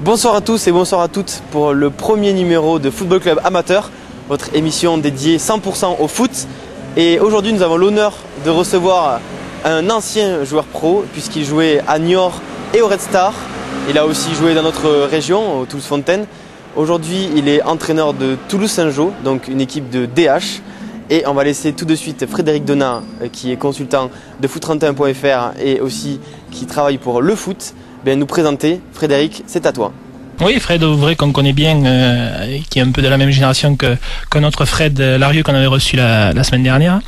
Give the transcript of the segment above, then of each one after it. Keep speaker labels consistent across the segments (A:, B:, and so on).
A: Bonsoir à tous et bonsoir à toutes pour le premier numéro de Football Club Amateur, votre émission dédiée 100% au foot. Et aujourd'hui, nous avons l'honneur de recevoir un ancien joueur pro puisqu'il jouait à Niort et au Red Star. Il a aussi joué dans notre région, au Toulouse-Fontaine. Aujourd'hui, il est entraîneur de Toulouse-Saint-Jean, donc une équipe de DH. Et on va laisser tout de suite Frédéric Donat, qui est consultant de foot31.fr et aussi qui travaille pour le foot, nous présenter. Frédéric, c'est à toi.
B: Oui, Fred Auvray, qu'on connaît bien, qui est un peu de la même génération que notre Fred Larieux qu'on avait reçu la semaine dernière.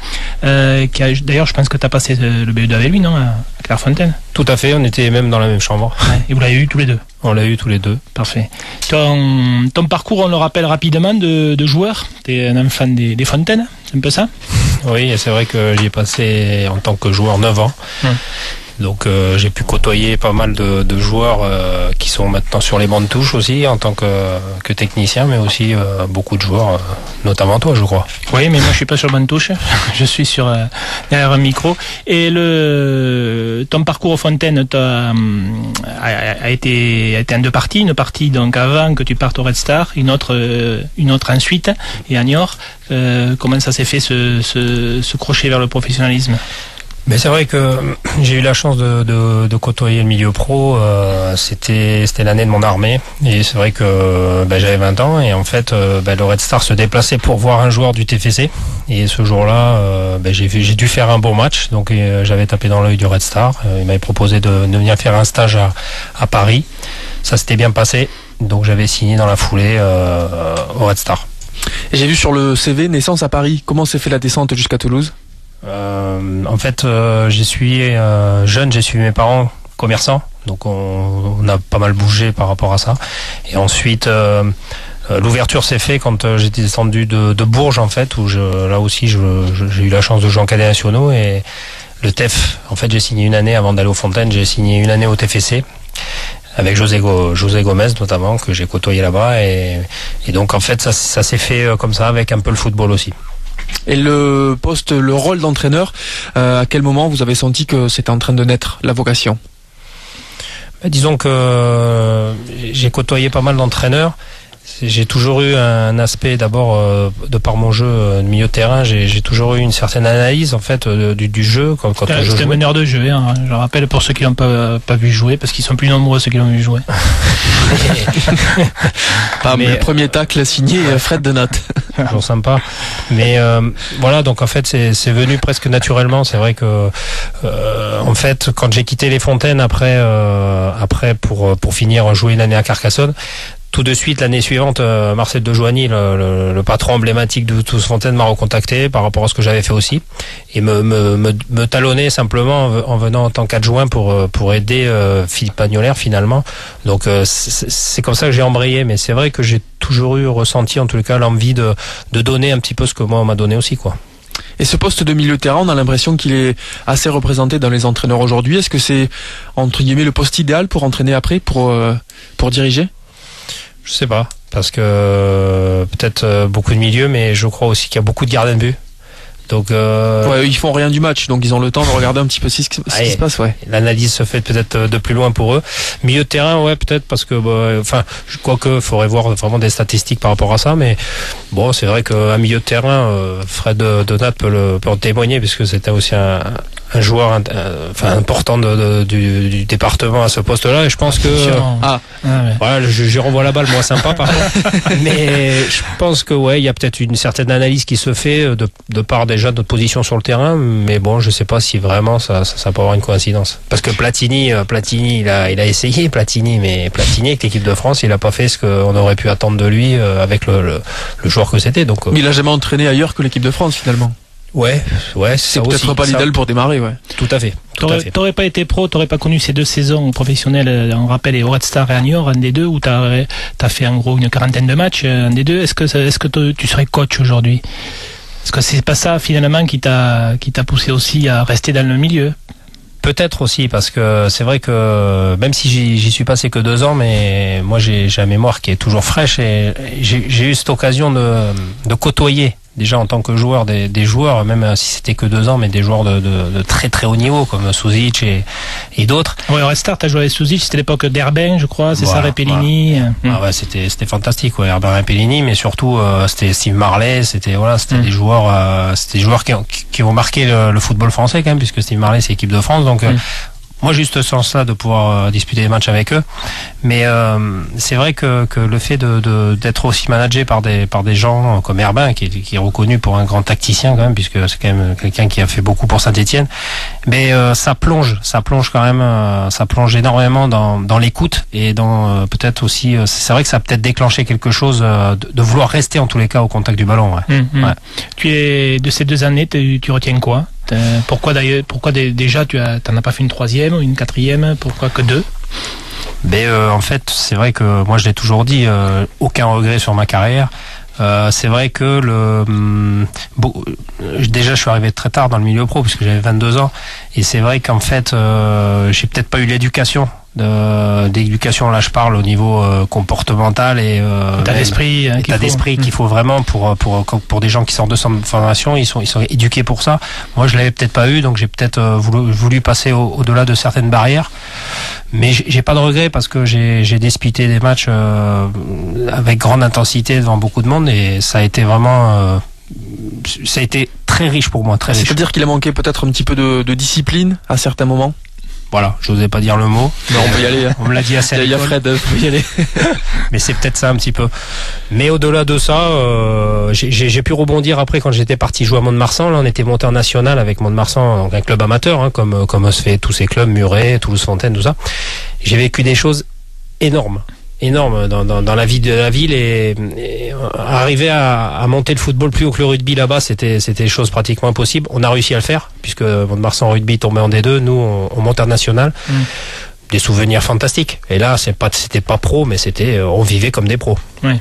B: D'ailleurs, je pense que tu as passé le BE2 avec lui, non, à Clairefontaine?
C: Tout à fait, on était même dans la même chambre.
B: Ouais, et vous l'avez eu tous les deux?
C: On l'a eu tous les deux.
B: Parfait. Ton parcours, on le rappelle rapidement, de joueur. Tu es un enfant des Fontaines, c'est un peu ça?
C: Oui, et c'est vrai que j'y ai passé en tant que joueur 9 ans. Donc j'ai pu côtoyer pas mal de joueurs qui sont maintenant sur les bancs de touche aussi en tant que technicien, mais aussi beaucoup de joueurs, notamment toi, je crois.
B: Oui, mais moi je suis pas sur le banc de touche, je suis derrière un micro. Et ton parcours aux Fontaines a été en deux parties. Une partie donc avant que tu partes au Red Star, une autre ensuite, et à Niort. Comment ça s'est fait ce crochet vers le professionnalisme?
C: Mais c'est vrai que j'ai eu la chance de côtoyer le milieu pro. C'était l'année de mon armée et c'est vrai que j'avais 20 ans et en fait le Red Star se déplaçait pour voir un joueur du TFC et ce jour-là j'ai dû faire un bon match, donc j'avais tapé dans l'œil du Red Star. Il m'avait proposé de venir faire un stage à Paris. Ça s'était bien passé, donc j'avais signé dans la foulée au Red Star.
D: Et j'ai vu sur le CV naissance à Paris. Comment s'est fait la descente jusqu'à Toulouse?
C: En fait, j'ai suivi mes parents commerçants, donc on a pas mal bougé par rapport à ça. Et ensuite, l'ouverture s'est faite quand j'étais descendu de Bourges, en fait, où là aussi j'ai eu la chance de jouer en cadets nationaux et le TEF. En fait, j'ai signé une année avant d'aller aux Fontaines. J'ai signé une année au TFC avec José Gomez notamment, que j'ai côtoyé là-bas et donc en fait ça s'est fait comme ça avec un peu le football aussi.
D: Et le rôle d'entraîneur, à quel moment vous avez senti que c'était en train de naître, la vocation?
C: Disons que j'ai côtoyé pas mal d'entraîneurs. J'ai toujours eu un aspect, d'abord, de par mon jeu de milieu de terrain, j'ai toujours eu une certaine analyse en fait du jeu quand je jouais.
B: C'était meneur de jeu, hein. Je le rappelle pour ceux qui l'ont pas vu jouer, parce qu'ils sont plus nombreux ceux qui l'ont vu jouer.
D: Le premier tacle signé Fred Donat.
C: Toujours sympa. Mais voilà, donc en fait c'est venu presque naturellement. C'est vrai que en fait quand j'ai quitté les Fontaines après pour finir jouer une année à Carcassonne, tout de suite, l'année suivante, Marcel de Joigny, le patron emblématique de Toulouse-Fontaine, m'a recontacté par rapport à ce que j'avais fait aussi et me talonnait simplement en venant en tant qu'adjoint pour aider Philippe Pagnolaire finalement. Donc c'est comme ça que j'ai embrayé, mais c'est vrai que j'ai toujours ressenti en tout cas l'envie de donner un petit peu ce que moi on m'a donné aussi, quoi.
D: Et ce poste de milieu de terrain, on a l'impression qu'il est assez représenté dans les entraîneurs aujourd'hui. Est-ce que c'est entre guillemets le poste idéal pour entraîner après, pour diriger?
C: Je sais pas, parce que peut-être beaucoup de milieux, mais je crois aussi qu'il y a beaucoup de gardiens de but. Donc
D: ils font rien du match, donc ils ont le temps de regarder un petit peu ce qui se passe. Ouais.
C: L'analyse se fait peut-être de plus loin pour eux. Milieu de terrain, ouais, peut-être parce que je crois que faudrait voir vraiment des statistiques par rapport à ça, mais bon, c'est vrai qu'un milieu de terrain, Fred Donat peut en témoigner puisque c'était aussi un joueur important du département à ce poste-là, et je pense que voilà, je renvoie la balle moins sympa par contre. Mais je pense que ouais, il y a peut-être une certaine analyse qui se fait de part déjà de notre position sur le terrain, mais bon, je sais pas si vraiment ça peut avoir une coïncidence. Parce que Platini, il a essayé mais Platini avec l'équipe de France, il a pas fait ce qu'on aurait pu attendre de lui avec le joueur que c'était. Donc
D: mais il a jamais entraîné ailleurs que l'équipe de France finalement.
C: Ouais,
D: c'est peut-être pas l'idéal pour démarrer, ouais.
C: Tout à fait.
B: T'aurais pas été pro, t'aurais pas connu ces deux saisons professionnelles, on rappelle, et au Red Star et à Niort, un des deux, où t'as fait en gros une quarantaine de matchs, un des deux. Est-ce que tu serais coach aujourd'hui? Est-ce que c'est pas ça finalement qui t'a poussé aussi à rester dans le milieu?
C: Peut-être aussi, parce que c'est vrai que même si j'y suis passé que 2 ans, mais moi j'ai une mémoire qui est toujours fraîche et j'ai eu cette occasion de côtoyer déjà en tant que joueur, des joueurs, même si c'était que 2 ans, mais des joueurs de très très haut niveau, comme Suzic et d'autres.
B: Ouais, au Restart, t'as joué avec Suzic, c'était l'époque d'Herbin, je crois, c'est ça, Repellini.
C: Voilà. Ah ouais, c'était fantastique, ouais, Herbin Repellini, mais surtout c'était Steve Marley, c'était des joueurs, qui ont marqué le football français quand même, puisque Steve Marley c'est l'équipe de France, donc. Moi, juste ce sens-là de pouvoir disputer des matchs avec eux, mais c'est vrai que le fait d'être aussi managé par des gens comme Herbin, qui est reconnu pour un grand tacticien quand même, puisque c'est quand même quelqu'un qui a fait beaucoup pour Saint-Étienne, mais ça plonge quand même, ça plonge énormément dans l'écoute et dans peut-être aussi, c'est vrai que ça a peut-être déclenché quelque chose de vouloir rester en tous les cas au contact du ballon. Ouais. Ouais.
B: Tu es de ces 2 années, tu retiens quoi? Pourquoi déjà t'en as pas fait une 3e ou une 4e? Pourquoi que 2?
C: En fait, c'est vrai que moi je l'ai toujours dit, aucun regret sur ma carrière. C'est vrai que déjà je suis arrivé très tard dans le milieu pro puisque j'avais 22 ans et c'est vrai qu'en fait j'ai peut-être pas eu l'éducation d'éducation, là je parle au niveau comportemental et
B: état d'esprit
C: qu'il faut vraiment pour des gens qui sortent de centre de formation, ils sont éduqués pour ça. Moi je l'avais peut-être pas eu, donc j'ai peut-être voulu passer au-delà de certaines barrières, mais j'ai pas de regrets parce que j'ai disputé des matchs avec grande intensité devant beaucoup de monde et ça a été vraiment ça a été très riche pour moi, très riche.
D: C'est-à-dire qu'il a manqué peut-être un petit peu de discipline à certains moments?
C: Voilà, j'osais pas dire le mot.
D: Non, on peut y aller.
C: On me l'a dit assez à l'école.
D: Il y a Fred, on peut y aller.
C: Mais c'est peut-être ça un petit peu. Mais au-delà de ça, j'ai pu rebondir après quand j'étais parti jouer à Mont-de-Marsan. Là, on était monté en national avec Mont-de-Marsan, donc un club amateur, hein, comme se fait tous ces clubs, Muret, Toulouse-Fontaine, tout ça. J'ai vécu des choses énormes dans la vie de la ville et arriver à monter le football plus haut que le rugby là-bas, c'était des choses pratiquement impossibles. On a réussi à le faire puisque Mont-de-Marsan rugby tombait en D2, nous on monte en national. Des souvenirs fantastiques. Et là, c'était pas pro, mais on vivait comme des pros.
B: Ouais.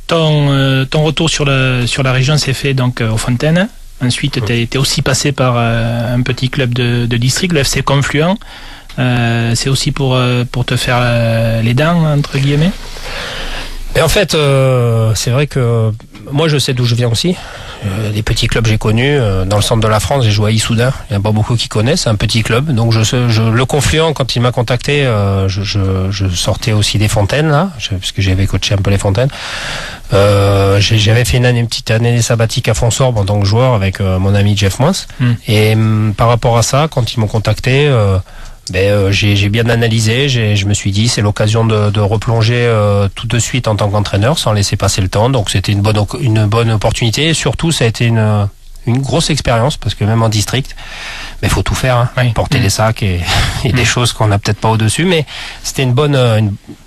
B: Ton retour sur la région s'est fait donc aux Fontaines. Ensuite, t'es aussi passé par un petit club de district, le FC Confluent. C'est aussi pour te faire les dents, entre guillemets.
C: Et en fait, c'est vrai que moi je sais d'où je viens aussi. Les petits clubs j'ai connus dans le centre de la France, j'ai joué à Issoudun. Il n'y a pas beaucoup qui connaissent, c'est un petit club. Donc le Confluent, quand il m'a contacté, je sortais aussi des Fontaines là, puisque j'avais coaché un peu les Fontaines. J'avais fait une petite année sabbatique à Fonsorbe en tant que joueur avec mon ami Jeff Moins. Et par rapport à ça, quand ils m'ont contacté, j'ai bien analysé, je me suis dit c'est l'occasion de replonger tout de suite en tant qu'entraîneur sans laisser passer le temps, donc c'était une bonne opportunité et surtout ça a été une grosse expérience parce que même en district, mais faut tout faire, hein, porter les sacs et des choses qu'on n'a peut-être pas au-dessus, mais c'était une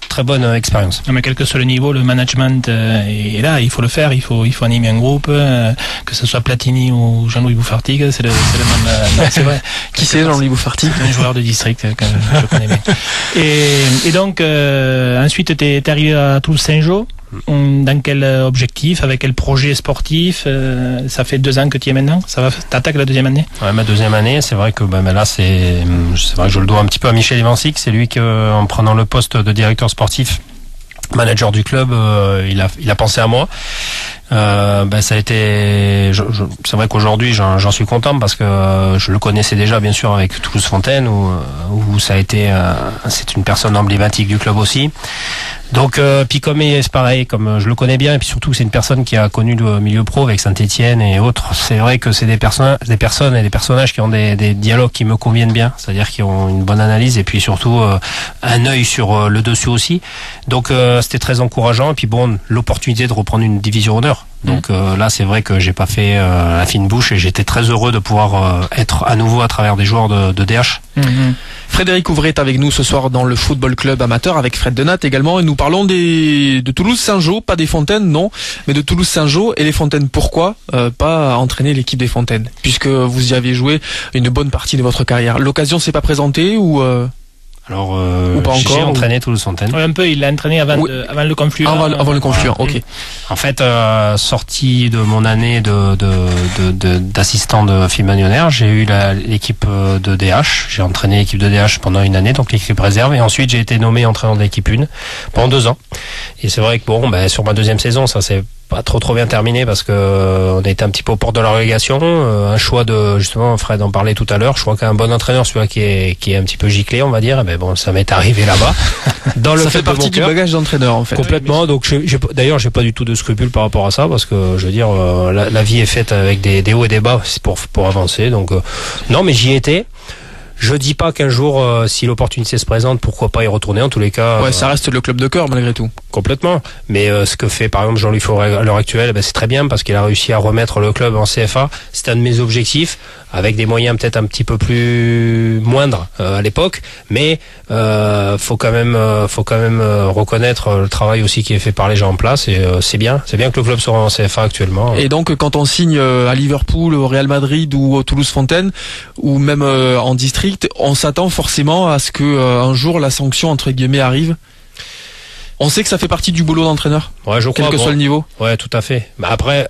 C: très bonne expérience.
B: Non, mais quel que soit le niveau, le management est là, il faut le faire, il faut animer un groupe, que ce soit Platini ou Jean-Louis Bouffartig, c'est le même. Non, c'est vrai.
D: Qui c'est Jean-Louis Bouffartig?
B: Un joueur de district que je connais bien. Et donc ensuite t'es arrivé à Toulouse-Saint-Jean. Dans quel objectif, avec quel projet sportif? Ça fait 2 ans que tu y es maintenant. T'attaques la 2e année?
C: Ouais, ma 2e année, c'est vrai que là c'est vrai que je le dois un petit peu à Michel Ivancic. C'est lui qui, en prenant le poste de directeur sportif, manager du club, il a pensé à moi. Ça a été, c'est vrai qu'aujourd'hui j'en suis content parce que je le connaissais déjà bien sûr avec Toulouse Fontaine où ça a été, c'est une personne emblématique du club aussi. Donc puis comme c'est pareil, comme je le connais bien et puis surtout c'est une personne qui a connu le milieu pro avec Saint-Étienne et autres, c'est vrai que c'est des personnes et des personnages qui ont des dialogues qui me conviennent bien, c'est-à-dire qui ont une bonne analyse et puis surtout un œil sur le dessus aussi. Donc c'était très encourageant et puis l'opportunité de reprendre une division honneur. Donc là c'est vrai que j'ai pas fait la fine bouche et j'étais très heureux de pouvoir être à nouveau à travers des joueurs de DH.
D: Frédéric Ouvray est avec nous ce soir dans le football club amateur avec Fred Denat également et nous parlons de Toulouse-Saint-Jean, pas des Fontaines non, mais de Toulouse-Saint-Jean. Et les Fontaines, pourquoi pas entraîner l'équipe des Fontaines puisque vous y avez joué une bonne partie de votre carrière? L'occasion s'est pas présentée ou
C: Alors,
D: pas encore,
C: j'ai entraîné Toulouse-Fontaine.
B: Ouais, un peu, il l'a entraîné avant le Confluent.
D: Avant le Confluent, ok.
C: En fait, sorti de mon année d'assistant de Philippe Magnonnaire, j'ai eu l'équipe de DH. J'ai entraîné l'équipe de DH pendant une année, donc l'équipe réserve. Et ensuite, j'ai été nommé entraîneur de l'équipe 1 pendant 2 ans. Et c'est vrai que sur ma 2e saison, ça s'est pas trop bien terminé parce que on a été un petit peu aux portes de la relégation. Un choix de, justement, Fred en parlait tout à l'heure, je crois qu'un bon entraîneur, celui-là qui est un petit peu giclé, on va dire, mais bon, ça m'est arrivé là-bas. Dans le
D: ça fait partie du bagage d'entraîneur, en fait.
C: Complètement. Donc d'ailleurs, j'ai pas du tout de scrupules par rapport à ça, parce que je veux dire, la vie est faite avec des hauts et des bas pour avancer. Donc non, mais j'y étais. Je dis pas qu'un jour, si l'opportunité se présente, pourquoi pas y retourner. En tous les cas,
D: ouais, ça reste le club de cœur malgré tout.
C: Complètement. Mais ce que fait par exemple Jean-Louis Fauré à l'heure actuelle, c'est très bien parce qu'il a réussi à remettre le club en CFA. C'était un de mes objectifs, avec des moyens peut-être un petit peu plus moindres à l'époque, mais faut quand même reconnaître le travail aussi qui est fait par les gens en place. Et c'est bien que le club soit en CFA actuellement.
D: Et donc quand on signe à Liverpool, au Real Madrid ou au Toulouse Fontaine, ou même en district, on s'attend forcément à ce que un jour la sanction entre guillemets arrive. On sait que ça fait partie du boulot d'entraîneur,
C: ouais, je crois,
D: quel que soit le niveau.
C: Ouais, tout à fait. Mais après,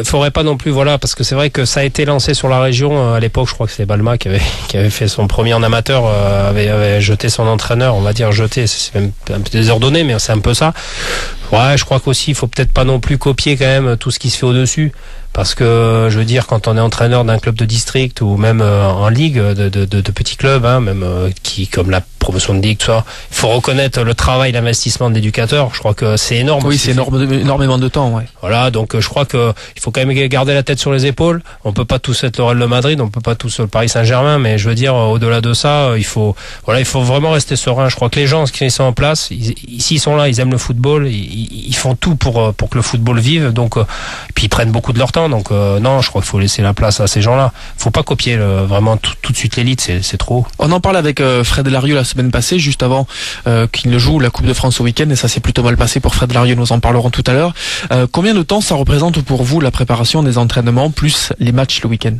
C: faudrait pas non plus, voilà, parce que c'est vrai que ça a été lancé sur la région à l'époque. Je crois que c'est Balma qui avait fait son premier en amateur, avait jeté son entraîneur, on va dire jeté, c'est même un peu désordonné, mais c'est un peu ça. Ouais, je crois qu'aussi il faut peut-être pas non plus copier quand même tout ce qui se fait au-dessus. Parce que, je veux dire, quand on est entraîneur d'un club de district ou même en ligue, de petits clubs, même qui, comme la promotion de ligue, tout ça, il faut reconnaître le travail, l'investissement de l'éducateur. Je crois que c'est énorme.
D: Oui, c'est énormément de temps, ouais.
C: Voilà, donc je crois que il faut quand même garder la tête sur les épaules. On peut pas tous être le Real de Madrid, on peut pas tous le Paris Saint-Germain, mais je veux dire, au-delà de ça, il faut vraiment rester serein. Je crois que les gens qui sont en place, s'ils sont là, ils aiment le football, ils font tout pour que le football vive. Donc, puis ils prennent beaucoup de leur temps. Donc non, je crois qu'il faut laisser la place à ces gens-là. Faut pas copier vraiment tout de suite l'élite, c'est trop.
D: On en parle avec Fred Larieux la semaine passée, juste avant qu'il ne joue la Coupe de France au week-end, et ça s'est plutôt mal passé pour Fred Larieux, nous en parlerons tout à l'heure. Combien de temps ça représente pour vous la préparation des entraînements plus les matchs le week-end?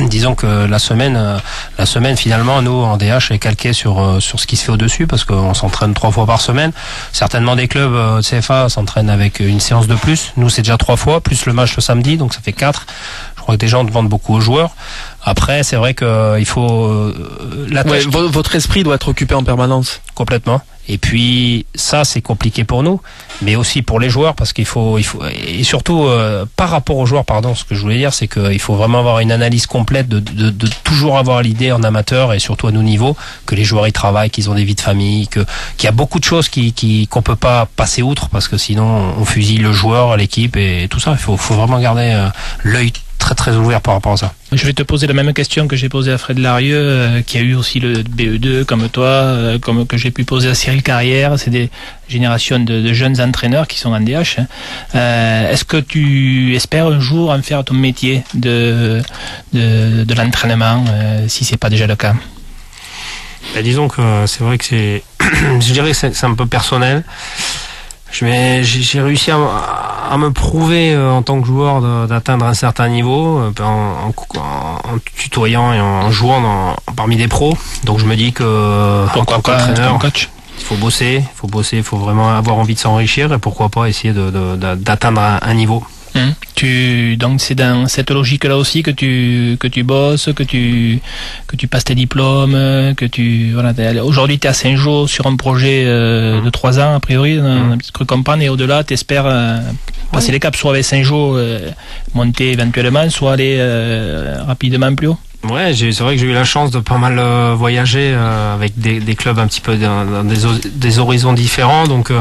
C: Disons que la semaine finalement, nous en DH est calqué sur ce qui se fait au-dessus, parce qu'on s'entraîne 3 fois par semaine. Certainement des clubs CFA s'entraînent avec une séance de plus. Nous c'est déjà 3 fois, plus le match le samedi, donc ça fait 4. Je crois que déjà on demande beaucoup aux joueurs. Après, c'est vrai que il faut
D: votre esprit doit être occupé en permanence.
C: Complètement. Et puis ça, c'est compliqué pour nous, mais aussi pour les joueurs, parce qu'il faut et surtout par rapport aux joueurs, ce que je voulais dire, c'est qu'il faut vraiment avoir une analyse complète de toujours avoir l'idée en amateur et surtout à nos niveaux que les joueurs y travaillent, qu'ils ont des vies de famille, qu'il y a beaucoup de choses qu'on peut pas passer outre, parce que sinon on fusille le joueur, l'équipe et tout ça. Il faut vraiment garder l'œil très très ouvert par rapport à ça.
B: Je vais te poser la même question que j'ai posée à Fred Larieux, qui a eu aussi le BE2 comme toi, comme que j'ai pu poser à Cyril Carrière. C'est des générations de jeunes entraîneurs qui sont en DH. Est-ce que tu espères un jour en faire ton métier de l'entraînement, si c'est pas déjà le cas?
C: Disons que c'est vrai que je dirais que c'est un peu personnel. J'ai réussi à me prouver en tant que joueur d'atteindre un certain niveau en tutoyant et en jouant parmi des pros. Donc je me dis que
B: pourquoi pas
C: entraîneur,
B: coach,
C: il faut bosser, il faut vraiment avoir envie de s'enrichir et pourquoi pas essayer d'atteindre un niveau.
B: Donc c'est dans cette logique-là aussi que tu bosses, que tu passes tes diplômes, aujourd'hui tu es à Saint-Jean sur un projet de 3 ans a priori, on a cru comprendre, et au-delà tu espères passer les caps, soit avec Saint-Jean, monter éventuellement, soit aller rapidement plus haut.
C: Ouais, c'est vrai que j'ai eu la chance de pas mal voyager avec des clubs un petit peu dans des horizons différents, donc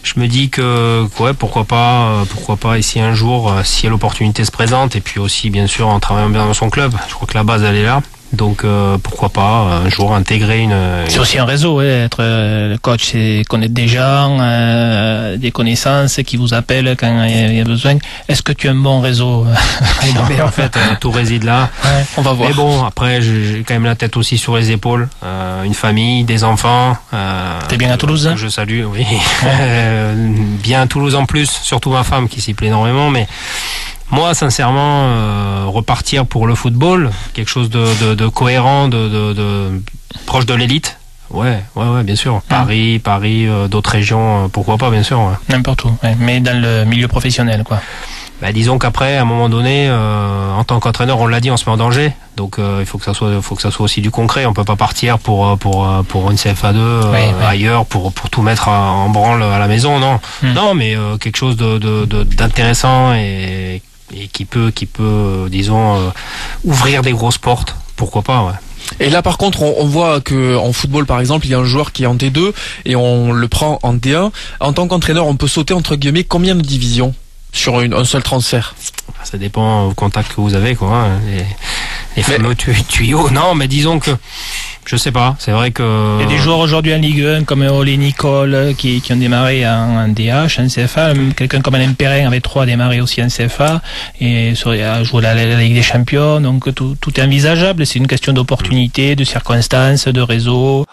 C: je me dis que pourquoi pas essayer un jour si l'opportunité se présente, et puis aussi bien sûr en travaillant bien dans son club. Je crois que la base elle est là. Donc pourquoi pas un jour intégrer une...
B: C'est aussi un réseau, être coach, c'est connaître des gens, des connaissances qui vous appellent quand il y a besoin. Est-ce que tu as un bon réseau?
C: Mais en fait tout réside là.
B: Ouais, on va voir.
C: Mais bon, après j'ai quand même la tête aussi sur les épaules, une famille, des enfants.
B: T'es bien à Toulouse, hein?
C: Je salue, oui. Bien à Toulouse en plus, surtout ma femme qui s'y plaît énormément, mais moi, sincèrement, repartir pour le football, quelque chose de cohérent, de proche de l'élite. Ouais, bien sûr. Paris, d'autres régions, pourquoi pas, bien sûr. Ouais.
B: N'importe où, ouais. Mais dans le milieu professionnel, quoi.
C: disons qu'après, à un moment donné, en tant qu'entraîneur, on l'a dit, on se met en danger. Donc il faut que ça soit aussi du concret. On peut pas partir pour une CFA2 ailleurs pour tout mettre en branle à la maison, non. Non, mais quelque chose d'intéressant et qui peut disons ouvrir des grosses portes. Pourquoi pas, ouais.
D: Et là, par contre, on voit que en football, par exemple, il y a un joueur qui est en T2 et on le prend en T1. En tant qu'entraîneur, on peut sauter entre guillemets combien de divisions sur un seul transfert?
C: Ça dépend au contact que vous avez, quoi. Hein, les fameux tuyaux. Non, mais disons que je sais pas. C'est vrai que
B: il y a des joueurs aujourd'hui en Ligue 1 comme Olé Nicole qui ont démarré en DH, en CFA. Quelqu'un comme Alain Perrin avait 3 démarré aussi en CFA et a joué la Ligue des Champions. Donc tout est envisageable. C'est une question d'opportunité, de circonstances, de réseau.